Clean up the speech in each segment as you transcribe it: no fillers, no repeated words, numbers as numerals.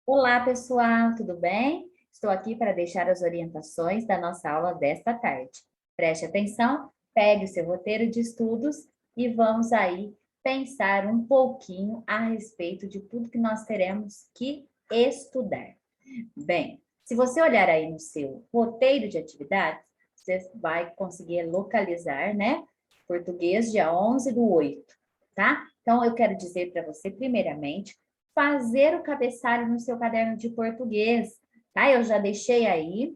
Olá, pessoal, tudo bem? Estou aqui para deixar as orientações da nossa aula desta tarde. Preste atenção, pegue o seu roteiro de estudos e vamos aí pensar um pouquinho a respeito de tudo que nós teremos que estudar. Bem, se você olhar aí no seu roteiro de atividades, você vai conseguir localizar, né? Português, dia 11/8, tá? Então, eu quero dizer para você, primeiramente, fazer o cabeçalho no seu caderno de português, tá? Eu já deixei aí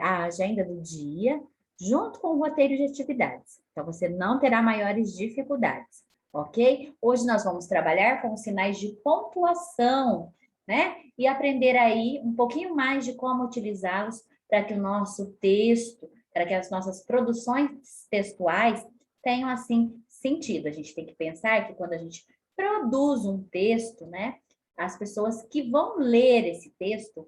a agenda do dia, junto com o roteiro de atividades. Então, você não terá maiores dificuldades, ok? Hoje nós vamos trabalhar com os sinais de pontuação, né? E aprender aí um pouquinho mais de como utilizá-los para que o nosso texto, para que as nossas produções textuais tenham, assim, sentido. A gente tem que pensar que quando a gente produz um texto, né? As pessoas que vão ler esse texto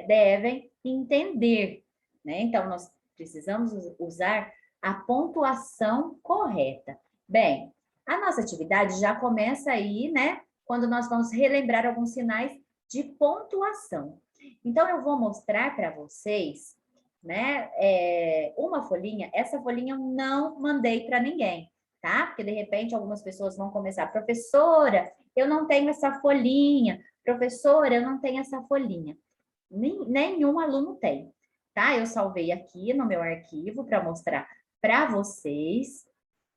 devem entender, né? Então, nós precisamos usar a pontuação correta. Bem, a nossa atividade já começa aí, né? Quando nós vamos relembrar alguns sinais de pontuação. Então, eu vou mostrar para vocês, né? Uma folhinha. Essa folhinha eu não mandei para ninguém, tá? Porque de repente algumas pessoas vão começar, professora, eu não tenho essa folhinha, professora, eu não tenho essa folhinha. Nenhum aluno tem, tá? Eu salvei aqui no meu arquivo para mostrar para vocês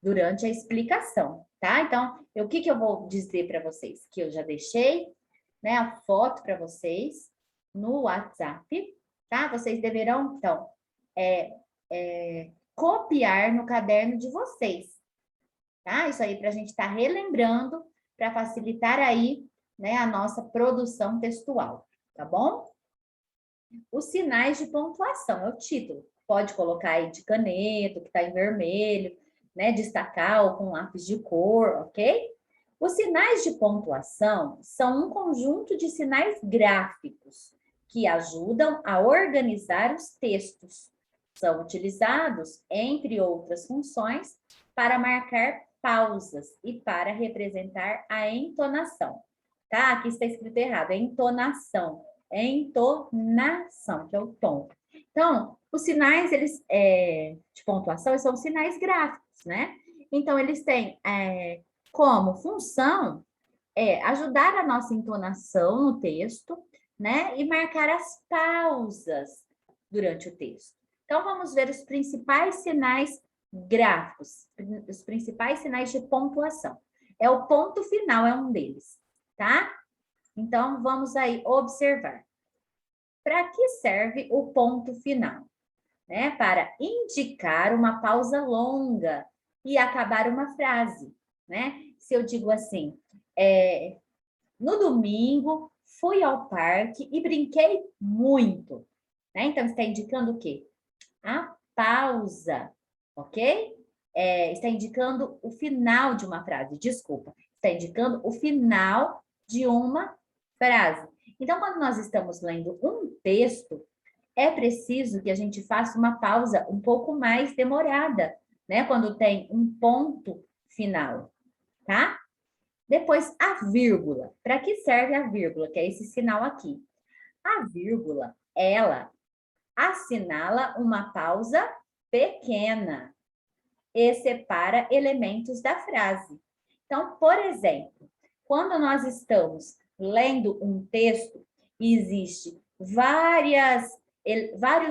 durante a explicação, tá? Então, o que eu vou dizer para vocês? Que eu já deixei, né, a foto para vocês no WhatsApp, tá? Vocês deverão, então, copiar no caderno de vocês, tá? Isso aí para a gente estar relembrando, para facilitar aí, né, a nossa produção textual, tá bom? Os sinais de pontuação, é o título. Pode colocar aí de caneta, que está em vermelho, né? Destacar ou com lápis de cor, ok? Os sinais de pontuação são um conjunto de sinais gráficos que ajudam a organizar os textos. São utilizados, entre outras funções, para marcar pausas e para representar a entonação. Tá? Aqui está escrito errado, é entonação. É entonação, que é o tom. Então, os sinais de pontuação são sinais gráficos, né? Então, eles têm como função ajudar a nossa entonação no texto, né? E marcar as pausas durante o texto. Então, vamos ver os principais sinais gráficos, os principais sinais de pontuação. É o ponto final, é um deles, tá? Então, vamos aí observar. Para que serve o ponto final? Né? Para indicar uma pausa longa e acabar uma frase, né? Se eu digo assim, no domingo fui ao parque e brinquei muito, né? Então, está indicando o quê? A pausa, ok? Está indicando o final de uma frase, desculpa. Está indicando o final de uma frase. Então, quando nós estamos lendo um texto, é preciso que a gente faça uma pausa um pouco mais demorada, né? Quando tem um ponto final, tá? Depois, a vírgula. Para que serve a vírgula? Que é esse sinal aqui. A vírgula, ela assinala uma pausa pequena e separa elementos da frase. Então, por exemplo, quando nós estamos lendo um texto e existe vários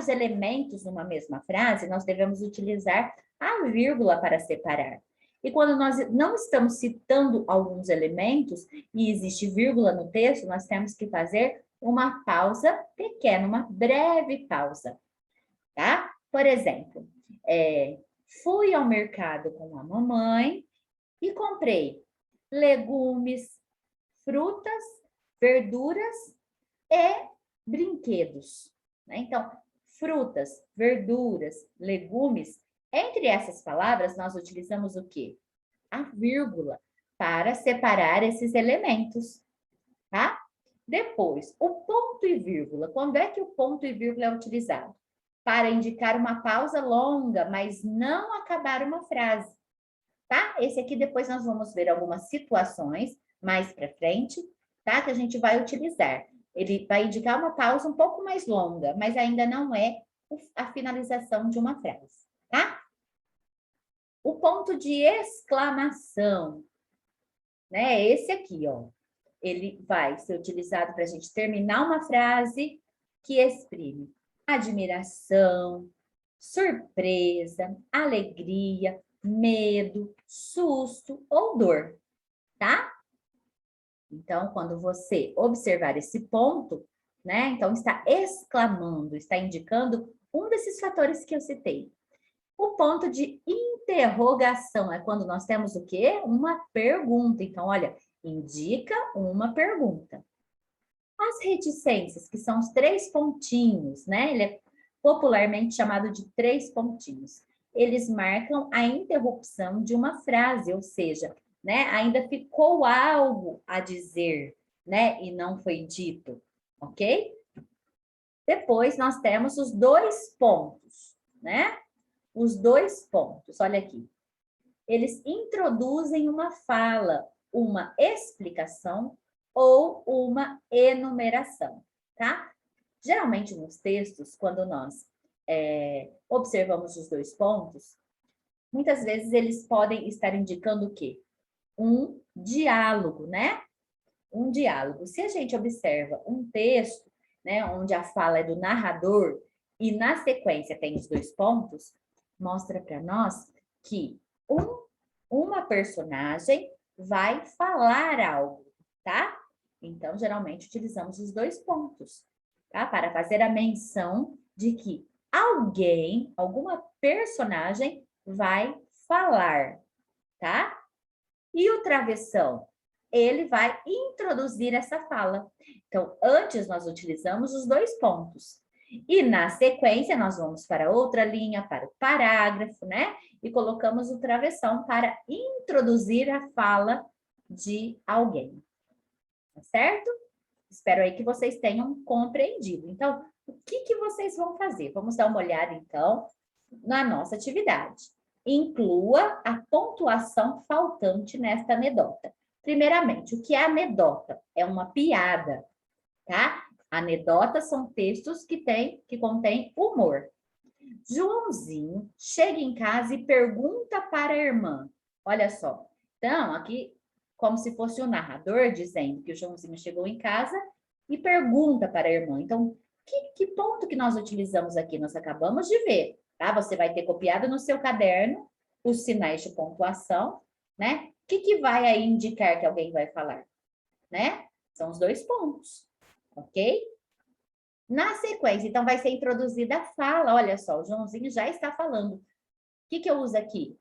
elementos numa mesma frase, nós devemos utilizar a vírgula para separar. E quando nós não estamos citando alguns elementos e existe vírgula no texto, nós temos que fazer uma pausa pequena, uma breve pausa, tá? Por exemplo, fui ao mercado com a mamãe e comprei legumes, frutas, verduras e brinquedos, né? Então, frutas, verduras, legumes, entre essas palavras nós utilizamos o quê? A vírgula para separar esses elementos, tá? Depois, o ponto e vírgula. Quando é que o ponto e vírgula é utilizado? Para indicar uma pausa longa, mas não acabar uma frase, tá? Esse aqui depois nós vamos ver algumas situações mais para frente, tá? Que a gente vai utilizar. Ele vai indicar uma pausa um pouco mais longa, mas ainda não é a finalização de uma frase, tá? O ponto de exclamação, né? Esse aqui, ó. Ele vai ser utilizado para a gente terminar uma frase que exprime admiração, surpresa, alegria, medo, susto ou dor, tá? Então, quando você observar esse ponto, né? Então, está exclamando, está indicando um desses fatores que eu citei. O ponto de interrogação é quando nós temos o quê? Uma pergunta. Então, olha, indica uma pergunta. As reticências, que são os 3 pontinhos, né? Ele é popularmente chamado de 3 pontinhos. Eles marcam a interrupção de uma frase, ou seja, né? Ainda ficou algo a dizer, né? E não foi dito, ok? Depois, nós temos os 2 pontos, né? Os 2 pontos, olha aqui. Eles introduzem uma fala, uma explicação ou uma enumeração, tá? Geralmente nos textos, quando nós observamos os 2 pontos, muitas vezes eles podem estar indicando o quê? Um diálogo, né? Um diálogo. Se a gente observa um texto, né, onde a fala é do narrador e na sequência tem os 2 pontos, mostra para nós que uma personagem vai falar algo, tá? Então, geralmente, utilizamos os 2 pontos, tá? Para fazer a menção de que alguém, alguma personagem vai falar, tá? E o travessão? Ele vai introduzir essa fala. Então, antes nós utilizamos os 2 pontos. E na sequência, nós vamos para outra linha, para o parágrafo, né? E colocamos o travessão para introduzir a fala de alguém. Tá certo? Espero aí que vocês tenham compreendido. Então, o que vocês vão fazer? Vamos dar uma olhada, então, na nossa atividade. Inclua a pontuação faltante nesta anedota. Primeiramente, o que é anedota? É uma piada, tá? Anedotas são textos que contêm humor. Joãozinho chega em casa e pergunta para a irmã. Olha só. Então, aqui, como se fosse o narrador dizendo que o Joãozinho chegou em casa e pergunta para a irmã. Então, que ponto que nós utilizamos aqui? Nós acabamos de ver, tá? Você vai ter copiado no seu caderno os sinais de pontuação, né? O que vai aí indicar que alguém vai falar, né? São os 2 pontos, ok? Na sequência, então, vai ser introduzida a fala. Olha só, o Joãozinho já está falando. O que eu uso aqui?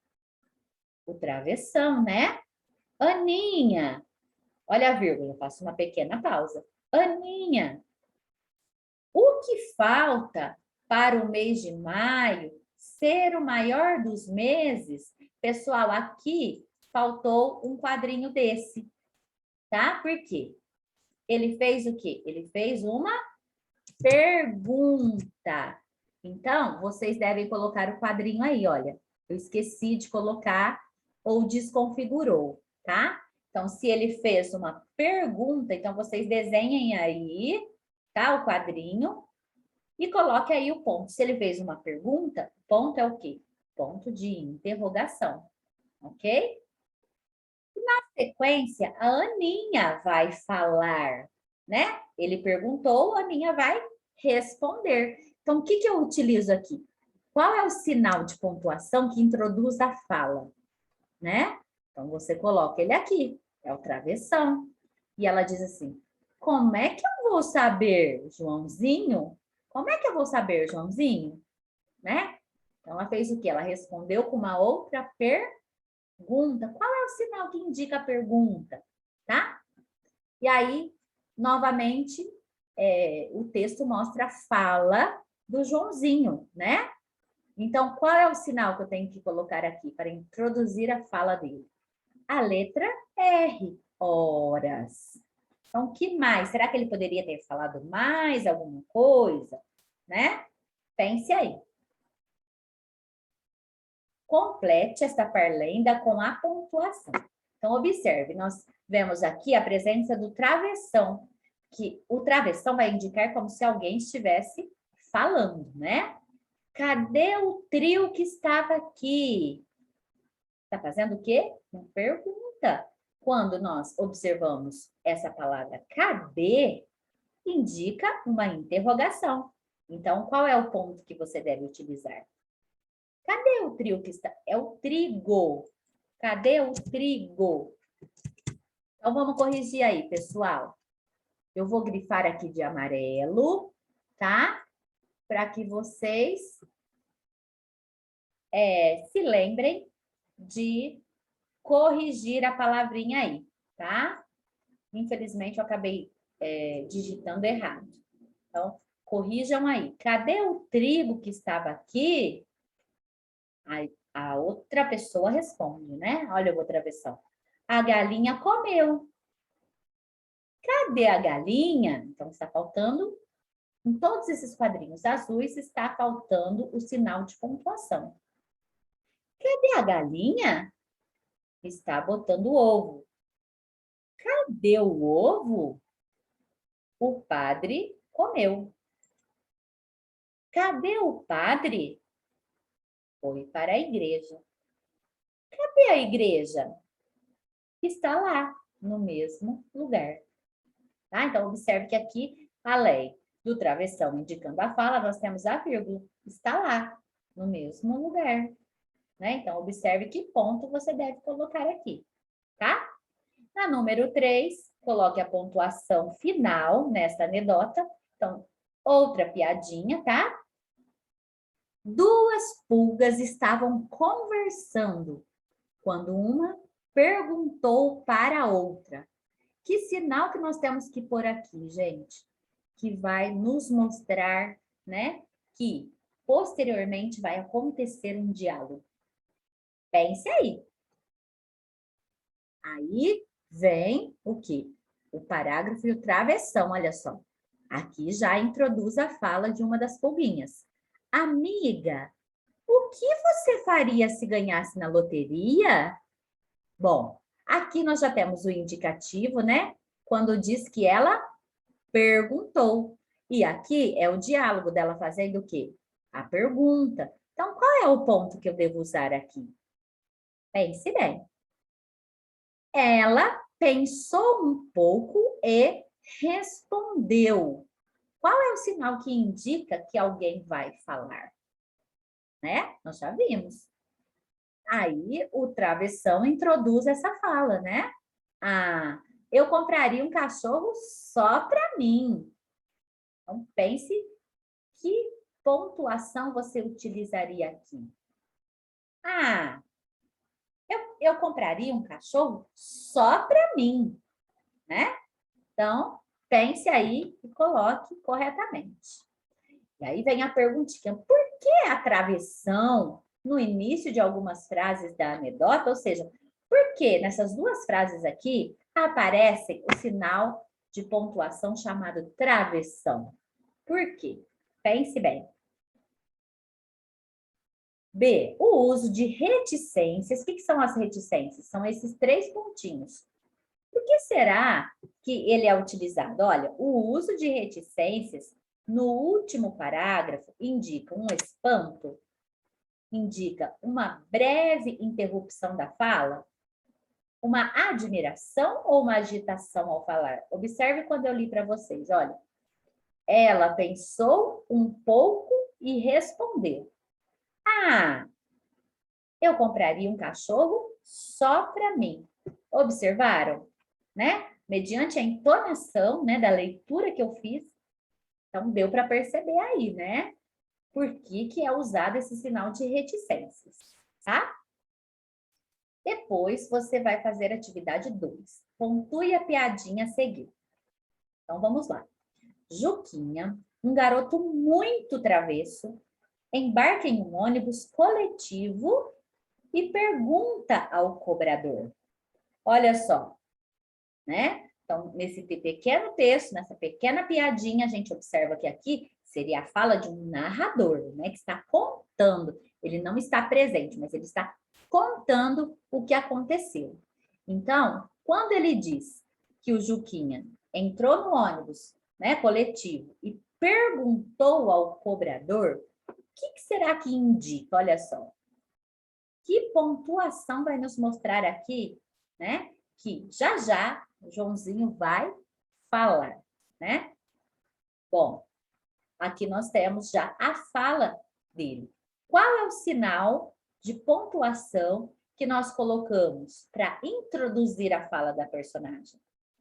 O travessão, né? Aninha. Olha a vírgula, eu faço uma pequena pausa. Aninha, o que falta para o mês de maio ser o maior dos meses? Pessoal, aqui faltou um quadrinho desse, tá? Por quê? Ele fez o quê? Ele fez uma pergunta. Então, vocês devem colocar o quadrinho aí, olha. Eu esqueci de colocar ou desconfigurou, tá? Então, se ele fez uma pergunta, então vocês desenhem aí, tá? O quadrinho e coloque aí o ponto. Se ele fez uma pergunta, ponto é o quê? Ponto de interrogação, ok? Na sequência, a Aninha vai falar, né? Ele perguntou, a Aninha vai responder. Então, o que eu utilizo aqui? Qual é o sinal de pontuação que introduz a fala, né? Então, você coloca ele aqui, é o travessão. E ela diz assim, como é que eu vou saber, Joãozinho? Como é que eu vou saber, Joãozinho? Né? Então, ela fez o quê? Ela respondeu com uma outra pergunta. Qual é o sinal que indica a pergunta? Tá? E aí, novamente, o texto mostra a fala do Joãozinho, né? Então, qual é o sinal que eu tenho que colocar aqui para introduzir a fala dele? A letra R, horas. Então, o que mais? Será que ele poderia ter falado mais alguma coisa? Né? Pense aí. Complete esta parlenda com a pontuação. Então, observe, nós vemos aqui a presença do travessão. que o travessão vai indicar como se alguém estivesse falando, né? Cadê o trio que estava aqui? Está fazendo o quê? Uma pergunta. Quando nós observamos essa palavra cadê, indica uma interrogação. Então, qual é o ponto que você deve utilizar? Cadê o trio que está? É o trigo. Cadê o trigo? Então, vamos corrigir aí, pessoal. Eu vou grifar aqui de amarelo, tá? Para que vocês se lembrem de corrigir a palavrinha aí, tá? Infelizmente, eu acabei digitando errado. Então, corrijam aí. Cadê o trigo que estava aqui? A outra pessoa responde, né? Olha outra versão. A galinha comeu. Cadê a galinha? Então, está faltando, em todos esses quadrinhos azuis, está faltando o sinal de pontuação. Cadê a galinha? Está botando o ovo. Cadê o ovo? O padre comeu. Cadê o padre? Foi para a igreja. Cadê a igreja? Está lá, no mesmo lugar. Tá? Então, observe que aqui, além do travessão indicando a fala, nós temos a vírgula. Está lá, no mesmo lugar. Né? Então, observe que ponto você deve colocar aqui. Tá? Na número 3, coloque a pontuação final nessa anedota. Então, outra piadinha, tá? Duas pulgas estavam conversando quando uma perguntou para a outra. Que sinal que nós temos que pôr aqui, gente? Que vai nos mostrar, né, que posteriormente vai acontecer um diálogo. Pense aí. Aí vem o quê? O parágrafo e o travessão, olha só. Aqui já introduz a fala de uma das pulguinhas. Amiga, o que você faria se ganhasse na loteria? Bom, aqui nós já temos o indicativo, né? Quando diz que ela perguntou. E aqui é o diálogo dela fazendo o quê? A pergunta. Então, qual é o ponto que eu devo usar aqui? Pense bem. Ela pensou um pouco e respondeu. Qual é o sinal que indica que alguém vai falar? Né? Nós já vimos. Aí, o travessão introduz essa fala, né? Ah, eu compraria um cachorro só para mim. Então, pense que pontuação você utilizaria aqui. Ah, eu compraria um cachorro só para mim, né? Então, pense aí e coloque corretamente. E aí vem a perguntinha, por que a travessão no início de algumas frases da anedota? Ou seja, por que nessas duas frases aqui aparece o sinal de pontuação chamado travessão? Por quê? Pense bem. B, o uso de reticências. O que são as reticências? São esses 3 pontinhos. Por que será que ele é utilizado? Olha, o uso de reticências no último parágrafo indica um espanto, indica uma breve interrupção da fala, uma admiração ou uma agitação ao falar? Observe quando eu li para vocês, olha. Ela pensou um pouco e respondeu. Ah, eu compraria um cachorro só para mim. Observaram? Né? Mediante a entonação, né, da leitura que eu fiz, então deu para perceber aí, né? Por que é usado esse sinal de reticências, tá? Depois você vai fazer a atividade 2. Pontue a piadinha a seguir. Então vamos lá. Juquinha, um garoto muito travesso, embarca em um ônibus coletivo e pergunta ao cobrador. Olha só, né? Então, nesse pequeno texto, nessa pequena piadinha, a gente observa que aqui seria a fala de um narrador, né? Que está contando. Ele não está presente, mas ele está contando o que aconteceu. Então, quando ele diz que o Juquinha entrou no ônibus, né, coletivo, e perguntou ao cobrador, o que será que indica? Olha só. Que pontuação vai nos mostrar aqui, né? Que já o Joãozinho vai falar, né? Bom, aqui nós temos já a fala dele. Qual é o sinal de pontuação que nós colocamos para introduzir a fala da personagem,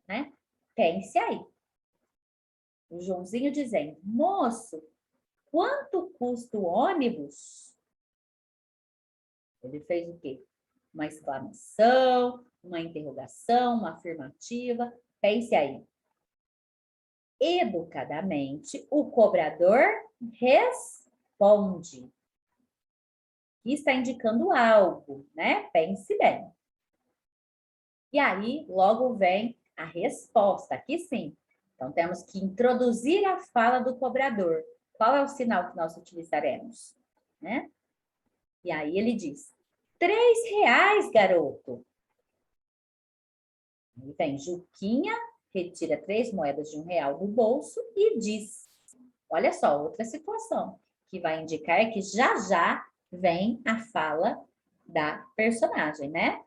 né? Pense aí. O Joãozinho dizendo, moço, quanto custa o ônibus? Ele fez o quê? Uma exclamação, uma interrogação, uma afirmativa. Pense aí. Educadamente, o cobrador responde. E está indicando algo, né? Pense bem. E aí, logo vem a resposta. Aqui sim. Então, temos que introduzir a fala do cobrador. Qual é o sinal que nós utilizaremos? Né? E aí ele diz, R$ 3, garoto. Aí vem Juquinha, retira 3 moedas de R$ 1 do bolso e diz, olha só, outra situação, que vai indicar que já vem a fala da personagem, né?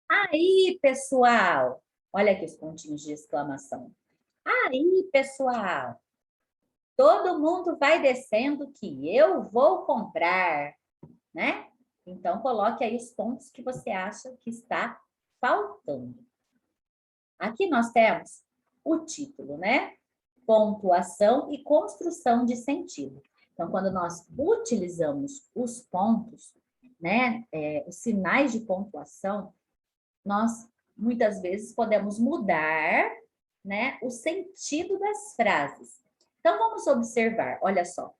Aí, pessoal, olha aqui os pontinhos de exclamação. Aí, pessoal, todo mundo vai descendo que eu vou comprar, né? Então, coloque aí os pontos que você acha que está faltando. Aqui nós temos o título, né? Pontuação e construção de sentido. Então, quando nós utilizamos os pontos, né? Os sinais de pontuação, nós muitas vezes podemos mudar, né? O sentido das frases. Então, vamos observar, olha só.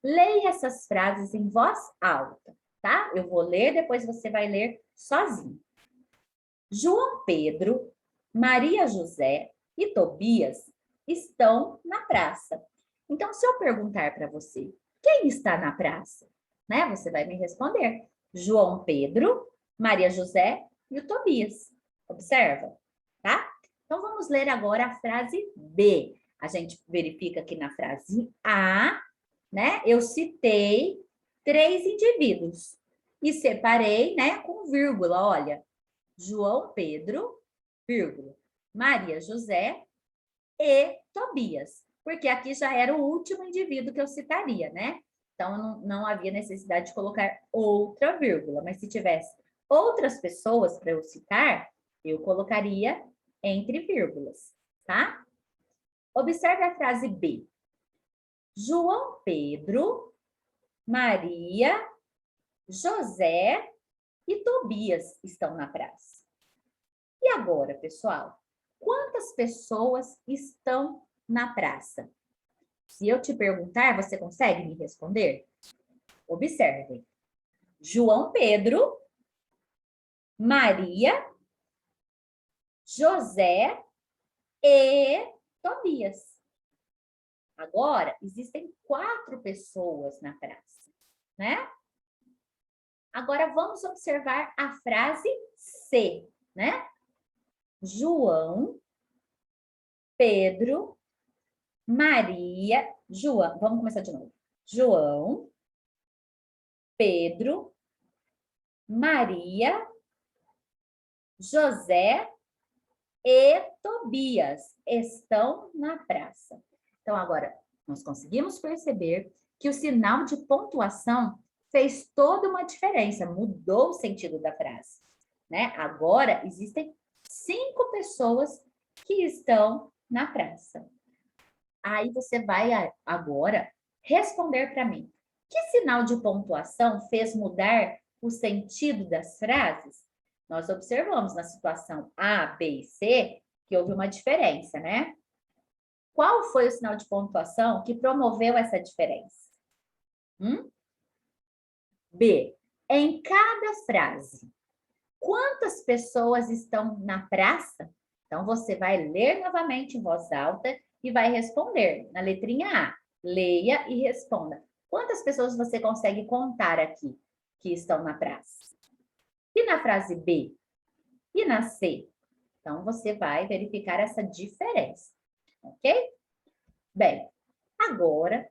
Leia essas frases em voz alta, tá? Eu vou ler, depois você vai ler sozinho. João Pedro, Maria José e Tobias estão na praça. Então, se eu perguntar para você, quem está na praça? Né? Você vai me responder. João Pedro, Maria José e o Tobias. Observa, tá? Então, vamos ler agora a frase B. A gente verifica aqui na frase A, né? Eu citei 3 indivíduos e separei, né, com vírgula, olha. João Pedro, vírgula, Maria José e Tobias. Porque aqui já era o último indivíduo que eu citaria, né? Então, não havia necessidade de colocar outra vírgula. Mas se tivesse outras pessoas para eu citar, eu colocaria entre vírgulas, tá? Observe a frase B. João Pedro, Maria, José e Tobias estão na praça. E agora, pessoal? Quantas pessoas estão na praça? Se eu te perguntar, você consegue me responder? Observem. João Pedro, Maria, José e Tobias. Agora, existem 4 pessoas na praça, né? Agora, vamos observar a frase C, né? João, Pedro, Maria, João, vamos começar de novo. João, Pedro, Maria, José e Tobias estão na praça. Então, agora, nós conseguimos perceber que o sinal de pontuação fez toda uma diferença, mudou o sentido da frase, né? Agora, existem 5 pessoas que estão na praça. Aí você vai agora responder para mim. Que sinal de pontuação fez mudar o sentido das frases? Nós observamos na situação A, B e C que houve uma diferença, né? Qual foi o sinal de pontuação que promoveu essa diferença? B. Em cada frase, quantas pessoas estão na praça? Então, você vai ler novamente em voz alta e vai responder. Na letrinha A, leia e responda. Quantas pessoas você consegue contar aqui que estão na praça? E na frase B? E na C? Então, você vai verificar essa diferença, ok? Bem, agora,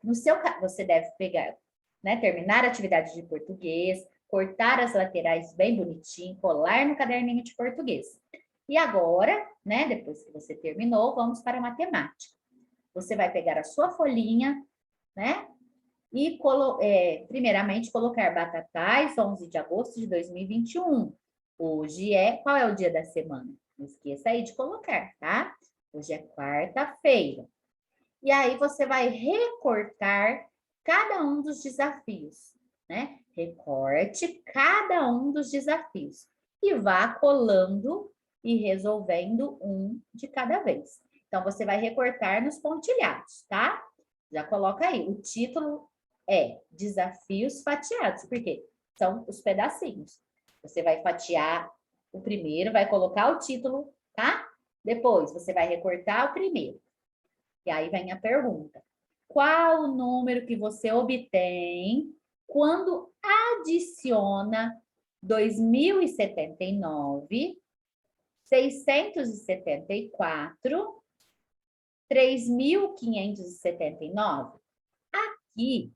você deve pegar, né, terminar a atividade de português, cortar as laterais bem bonitinho, colar no caderninho de português. E agora, né, depois que você terminou, vamos para a matemática. Você vai pegar a sua folhinha, né, e primeiramente colocar Batatais, 11 de agosto de 2021. Hoje qual é o dia da semana? Não esqueça aí de colocar, tá? Hoje é quarta-feira. E aí você vai recortar cada um dos desafios, né? Recorte cada um dos desafios e vá colando e resolvendo um de cada vez. Então, você vai recortar nos pontilhados, tá? Já coloca aí. O título é Desafios Fatiados, porque são os pedacinhos. Você vai fatiar o primeiro, vai colocar o título, tá? Depois, você vai recortar o primeiro. E aí vem a pergunta. Qual o número que você obtém quando adiciona 2079, 674, 3.579? Aqui,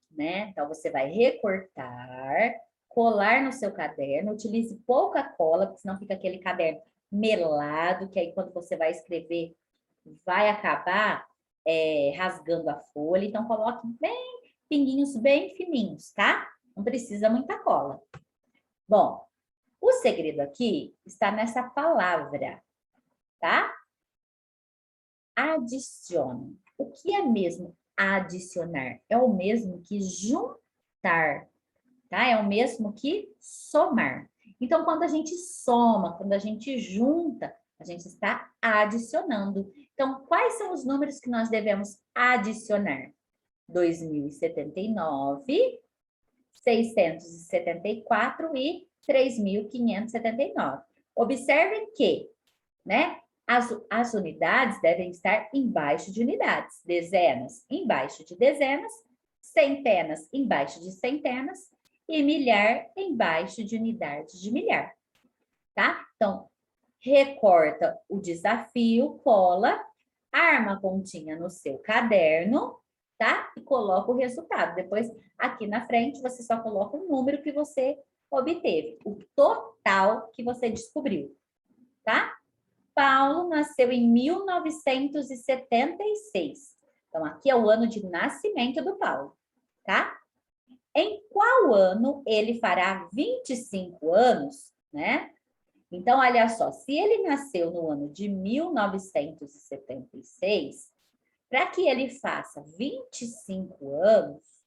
né? Então, você vai recortar, colar no seu caderno, utilize pouca cola, porque senão fica aquele caderno melado, que aí quando você vai escrever, vai acabar rasgando a folha. Então, coloque pinguinhos bem fininhos, tá? Não precisa muita cola. Bom, o segredo aqui está nessa palavra, tá? Adicione. O que é mesmo adicionar? É o mesmo que juntar, tá? É o mesmo que somar. Então, quando a gente soma, quando a gente junta, a gente está adicionando. Então, quais são os números que nós devemos adicionar? 2079, 674 e 3.579. Observem que, né, as unidades devem estar embaixo de unidades, dezenas embaixo de dezenas, centenas embaixo de centenas e milhar embaixo de unidades de milhar, tá? Então, recorta o desafio, cola, arma a pontinha no seu caderno, tá? E coloca o resultado. Depois, aqui na frente, você só coloca o número que você obteve, o total que você descobriu, tá? Paulo nasceu em 1976. Então, aqui é o ano de nascimento do Paulo, tá? Em qual ano ele fará 25 anos, né? Então, olha só, se ele nasceu no ano de 1976, para que ele faça 25 anos,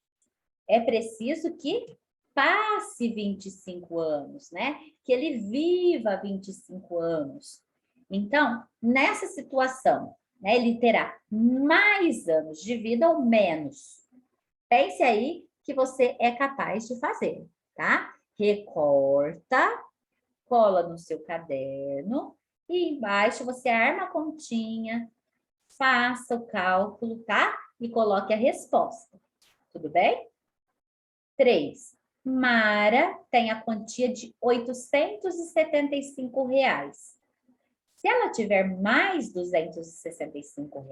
é preciso que passe 25 anos, né? Que ele viva 25 anos. Então, nessa situação, né, ele terá mais anos de vida ou menos? Pense aí que você é capaz de fazer, tá? Recorta, cola no seu caderno e embaixo você arma a continha, faça o cálculo, tá? E coloque a resposta. Tudo bem? 3. Mara tem a quantia de R$ 875. Se ela tiver mais R$ 265,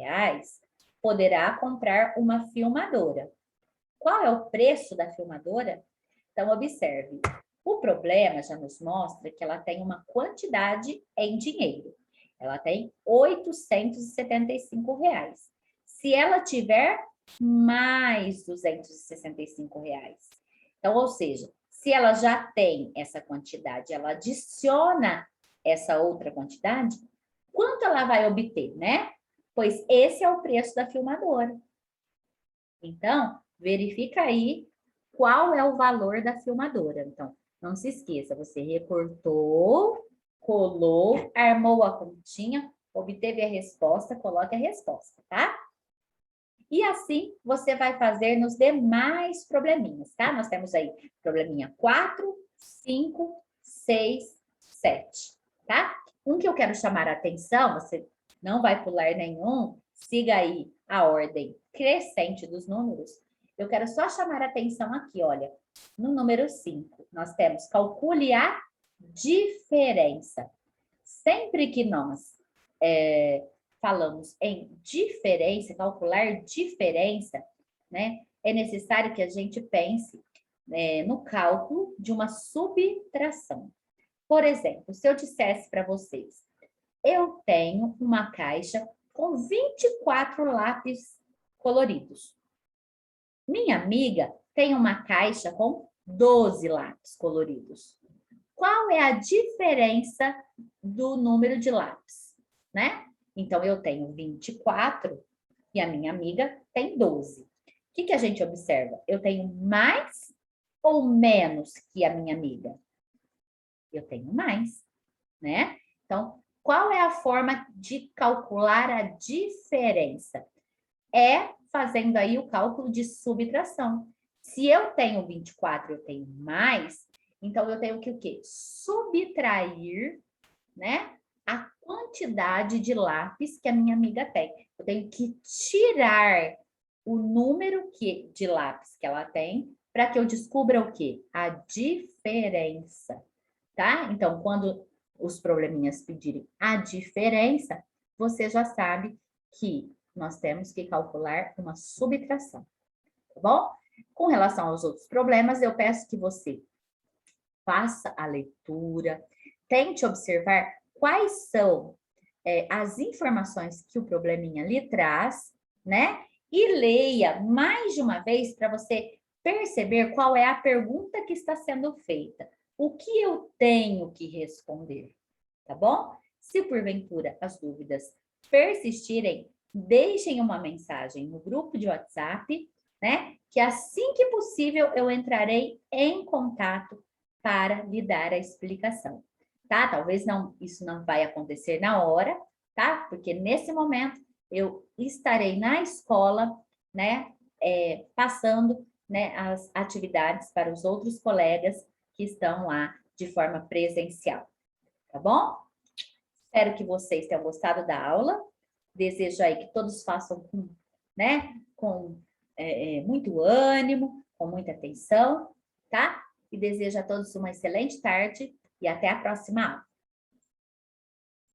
poderá comprar uma filmadora. Qual é o preço da filmadora? Então, observe. O problema já nos mostra que ela tem uma quantidade em dinheiro. Ela tem R$ 875. Se ela tiver mais R$ 265. Então, ou seja, se ela já tem essa quantidade, ela adiciona essa outra quantidade, quanto ela vai obter, né? Pois esse é o preço da filmadora. Então, verifica aí qual é o valor da filmadora. Então, não se esqueça, você recortou, colou, armou a continha, obteve a resposta, coloque a resposta, tá? E assim você vai fazer nos demais probleminhas, tá? Nós temos aí probleminha 4, 5, 6, 7, tá? Um que eu quero chamar a atenção, você não vai pular nenhum, siga aí a ordem crescente dos números. Eu quero só chamar a atenção aqui, olha, no número 5, nós temos calcule a diferença. sempre que nós falamos em diferença, calcular diferença, né, é necessário que a gente pense no cálculo de uma subtração. Por exemplo, se eu dissesse para vocês, eu tenho uma caixa com 24 lápis coloridos. Minha amiga tem uma caixa com 12 lápis coloridos. Qual é a diferença do número de lápis, né? Então, eu tenho 24 e a minha amiga tem 12. O que a gente observa? Eu tenho mais ou menos que a minha amiga? Eu tenho mais, né? Então, qual é a forma de calcular a diferença? É fazendo aí o cálculo de subtração. Se eu tenho 24, eu tenho mais, então eu tenho que o quê? Subtrair, né, a quantidade de lápis que a minha amiga tem. Eu tenho que tirar o número de lápis que ela tem para que eu descubra o quê? A diferença, tá? Então, quando os probleminhas pedirem a diferença, você já sabe que nós temos que calcular uma subtração, tá bom? Com relação aos outros problemas, eu peço que você faça a leitura, tente observar quais são as informações que o probleminha lhe traz, né? E leia mais de uma vez para você perceber qual é a pergunta que está sendo feita. O que eu tenho que responder, tá bom? Se porventura as dúvidas persistirem, deixem uma mensagem no grupo de WhatsApp, né? Que assim que possível eu entrarei em contato para lhe dar a explicação, tá? Talvez isso não vai acontecer na hora, tá? Porque nesse momento eu estarei na escola, né? Passando, né, as atividades para os outros colegas que estão lá de forma presencial, tá bom? Espero que vocês tenham gostado da aula. Desejo aí que todos façam com, né, com muito ânimo, com muita atenção, tá? E desejo a todos uma excelente tarde e até a próxima aula.